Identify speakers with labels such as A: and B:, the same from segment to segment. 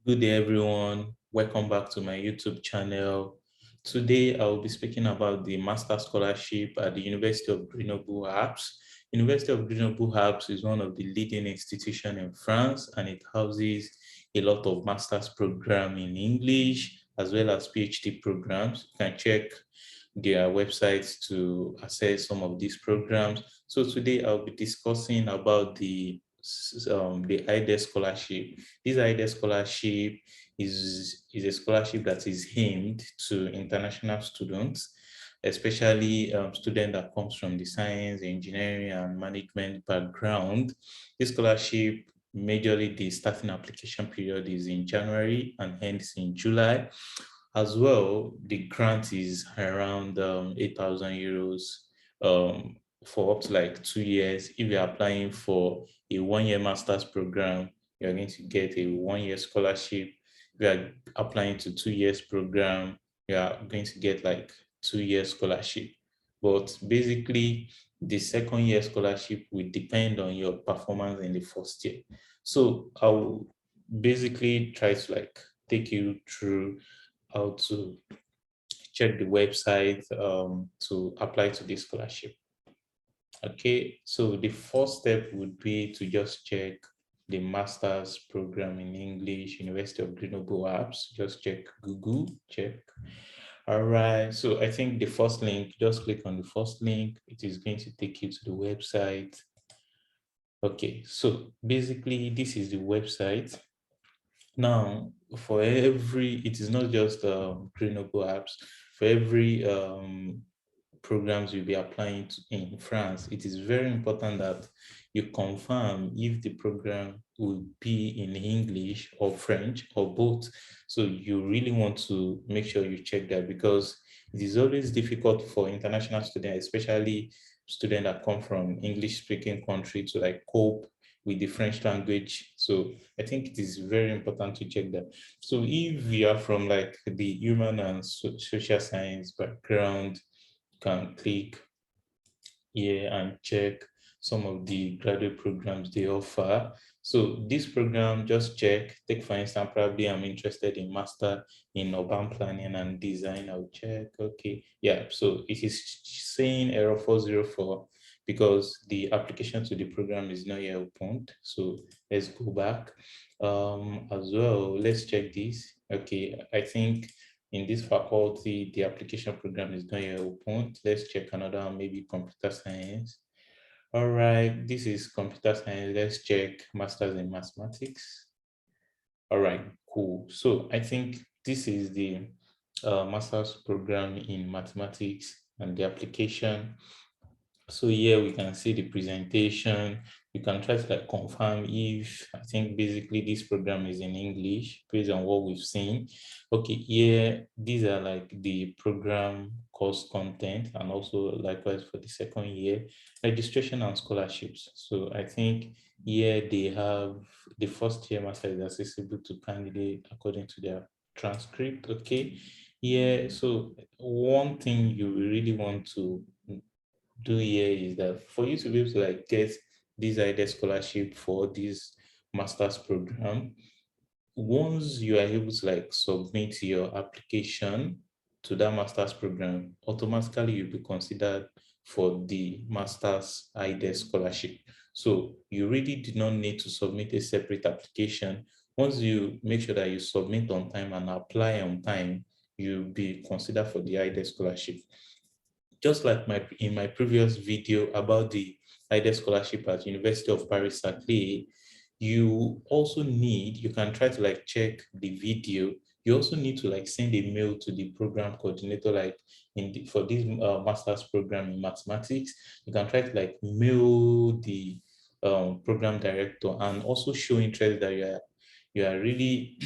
A: Good day, everyone. Welcome back to my YouTube channel. Today, I will be speaking about the Master Scholarship at the University of Grenoble Alpes. University of Grenoble Alpes is one of the leading institutions in France, and it houses a lot of master's program in English as well as PhD programs. You can check their websites to access some of these programs. So today, I'll be discussing about the IDES scholarship. This IDES scholarship is a scholarship that is aimed to international students, especially students that comes from the science, engineering, and management background. This scholarship, majorly the starting application period is in January and ends in July. As well, the grant is around 8,000 euros for up to like 2 years. If you're applying for a 1 year master's program, you're going to get a 1 year scholarship. If you're applying to 2 years program, you're going to get like 2 year scholarship. But basically, the second year scholarship will depend on your performance in the first year. So I'll basically try to like take you through how to check the website to apply to this scholarship. Okay, so the first step would be to just check the master's program in English, University of Grenoble Alpes. Just check Google, check. All right, so I think the first link, just click on the first link. It is going to take you to the website. Okay, so basically this is the website. Now, it is not just Grenoble apps. For every programs you'll be applying in France, it is very important that you confirm if the program will be in English or French or both. So you really want to make sure you check that because it is always difficult for international students, especially students that come from English-speaking country to like cope with the French language. So I think it is very important to check that. So if you are from like the human and social science background, you can click here and check some of the graduate programs they offer. So this program, just check, take for instance, probably I'm interested in master in urban planning and design. I'll check, okay. Yeah, so it is saying error 404 because the application to the program is not yet opened. So let's go back. As well, let's check this. Okay, I think in this faculty, the application program is not yet opened. Let's check another one, maybe computer science. All right, this is computer science. Let's check masters in mathematics. All right, cool. So I think this is the master's program in mathematics and the application. So here we can see the presentation. You can try to like confirm if I think basically this program is in English based on what we've seen. Okay, here these are like the program course content and also likewise for the second year registration and scholarships. So I think here they have the first year master is accessible to candidate according to their transcript. Okay, yeah. So one thing you really want to do here is that for you to be able to like get this idea scholarship for this master's program, once you are able to like submit your application to that master's program, automatically you'll be considered for the master's idea scholarship. So you really do not need to submit a separate application. Once you make sure that you submit on time and apply on time, you'll be considered for the idea scholarship. Just like in my previous video about the IDEA scholarship at University of Paris Saclay, you can try to like check the video. You also need to like send a mail to the program coordinator, like for this master's program in mathematics. You can try to like mail the program director and also show interest that you are really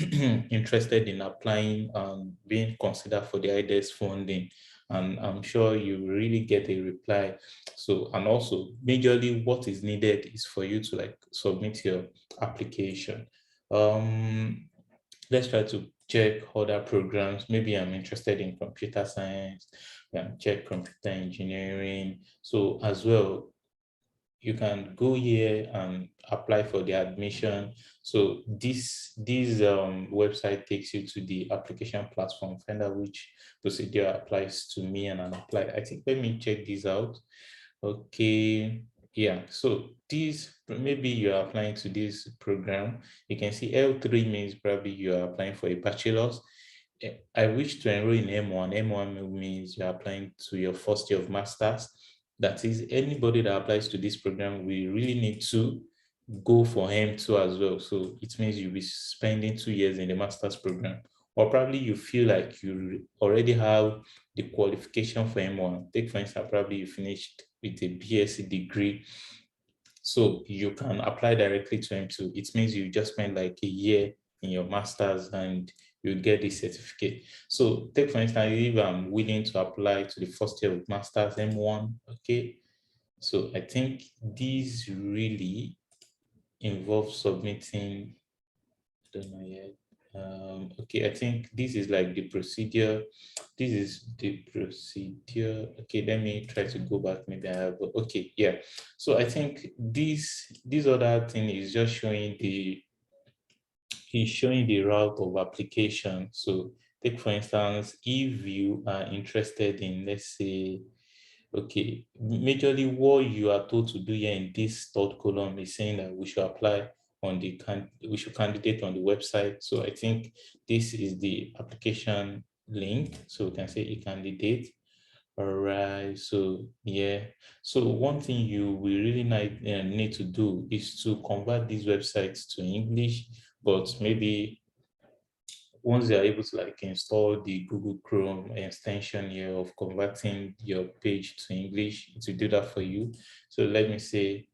A: interested in applying and being considered for the IDES funding, and I'm sure you really get a reply. So, and also majorly what is needed is for you to like submit your application. Um, let's try to check other programs. Maybe I'm interested in computer science, check computer engineering. So as well, you can go here and apply for the admission. So this website takes you to the application platform, find out which procedure applies to me, and I'll apply. I think, let me check this out. Okay, yeah, so this, maybe you are applying to this program. You can see L3 means probably you are applying for a bachelor's. I wish to enroll in M1. M1 means you're applying to your first year of master's. That is, anybody that applies to this program, we really need to go for M2 as well. So it means you'll be spending 2 years in the master's program. Or probably you feel like you already have the qualification for M1. Take, for instance, probably you finished with a BSc degree, so you can apply directly to M2. It means you just spend like a year in your master's and you get the certificate. So take, for instance, if I'm willing to apply to the first year of master's M1, okay. So I think these really involve submitting, I don't know yet. Okay, I think this is like the procedure. This is the procedure. Okay, let me try to go back. Maybe I have, okay, yeah. So I think this other thing is just showing the, is showing the route of application. So take, for instance, if you are interested in, let's say, okay, majorly what you are told to do here in this third column is saying that we should apply on the we should candidate on the website. So I think this is the application link. So we can say a candidate. All right. So yeah. So one thing you will really need to do is to convert these websites to English, but maybe once you're able to like install the Google Chrome extension here of converting your page to English, it will do that for you. So let me say,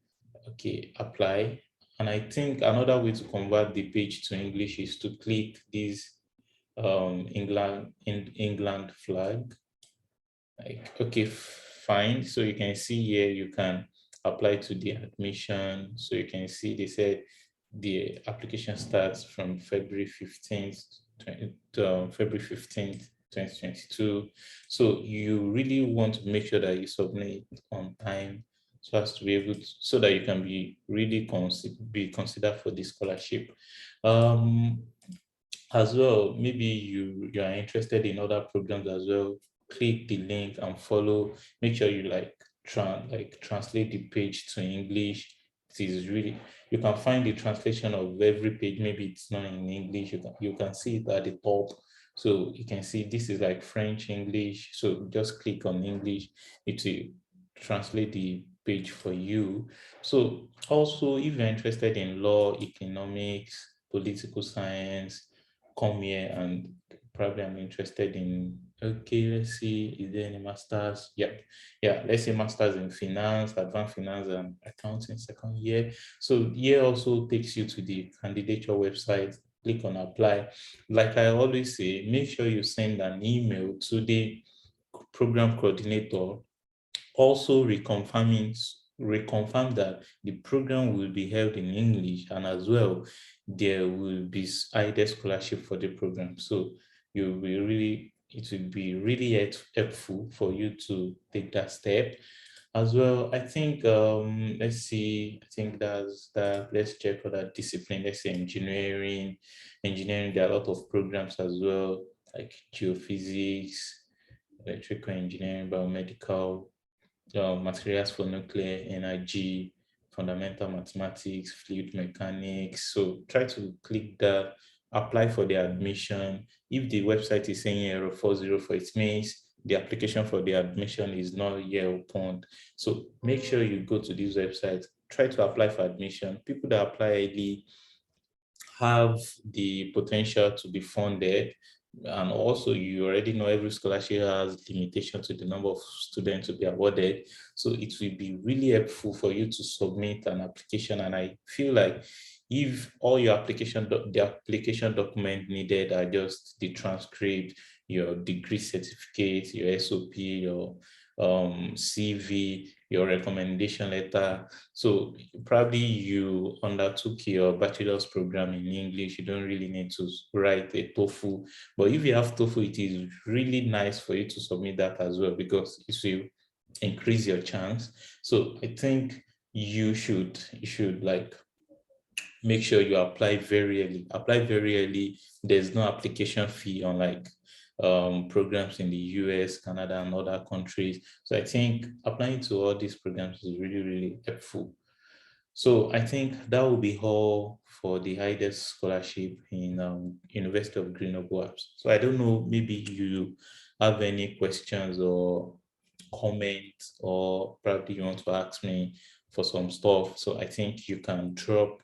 A: okay, apply. And I think another way to convert the page to English is to click this England flag. Like, okay, fine. So you can see here, you can apply to the admission. So you can see they said the application starts from February 15th, February 15th, 2022. So you really want to make sure that you submit on time so as to be able to, so that you can be really be considered for the scholarship. As well, maybe you are interested in other programs as well, click the link and follow. Make sure you like translate the page to English. It is really, you can find the translation of every page. Maybe it's not in English, you can see it at the top. So you can see this is like French, English. So just click on English, it will translate the page for you. So also, if you're interested in law, economics, political science, come here. And probably I'm interested in, okay, let's see, is there any masters? Yeah, let's say masters in finance, advanced finance and accounting, second year. So here also takes you to the candidature website. Click on apply. Like I always say, make sure you send an email to the program coordinator, also reconfirm that the program will be held in English, and as well there will be either scholarship for the program. So you'll be really, it will be really helpful for you to take that step as well. I think let's see, I think that's that. Let's check for that discipline. Let's say engineering, there are a lot of programs as well, like geophysics, electrical engineering, biomedical, materials for nuclear energy, fundamental mathematics, fluid mechanics. So try to click that, apply for the admission. If the website is saying error 404, it means the application for the admission is not yet opened. So make sure you go to this website, try to apply for admission. People that apply early have the potential to be funded. And also, you already know every scholarship has limitation to the number of students to be awarded. So it will be really helpful for you to submit an application. And I feel like if all your the application document needed are just the transcript, your degree certificate, your SOP, your CV, your recommendation letter. So probably you undertook your bachelor's program in English, you don't really need to write a TOEFL. But if you have TOEFL, it is really nice for you to submit that as well, because it will increase your chance. So I think you should like make sure you apply very early. Apply very early. There's no application fee on like programs in the US, Canada, and other countries. So I think applying to all these programs is really, really helpful. So I think that will be all for the highest scholarship in University of Grenoble Alpes. So I don't know, maybe you have any questions or comments, or probably you want to ask me for some stuff. So I think you can drop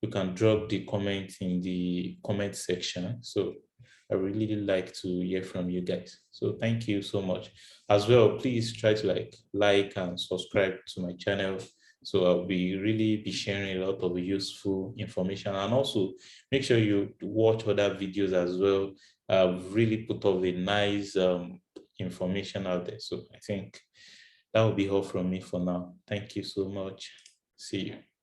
A: the comment in the comment section. So I really like to hear from you guys. So thank you so much. As well, please try to like and subscribe to my channel. So I'll be really be sharing a lot of useful information, and also make sure you watch other videos as well. I've really put up a nice information out there. So I think that will be all from me for now. Thank you so much. See you.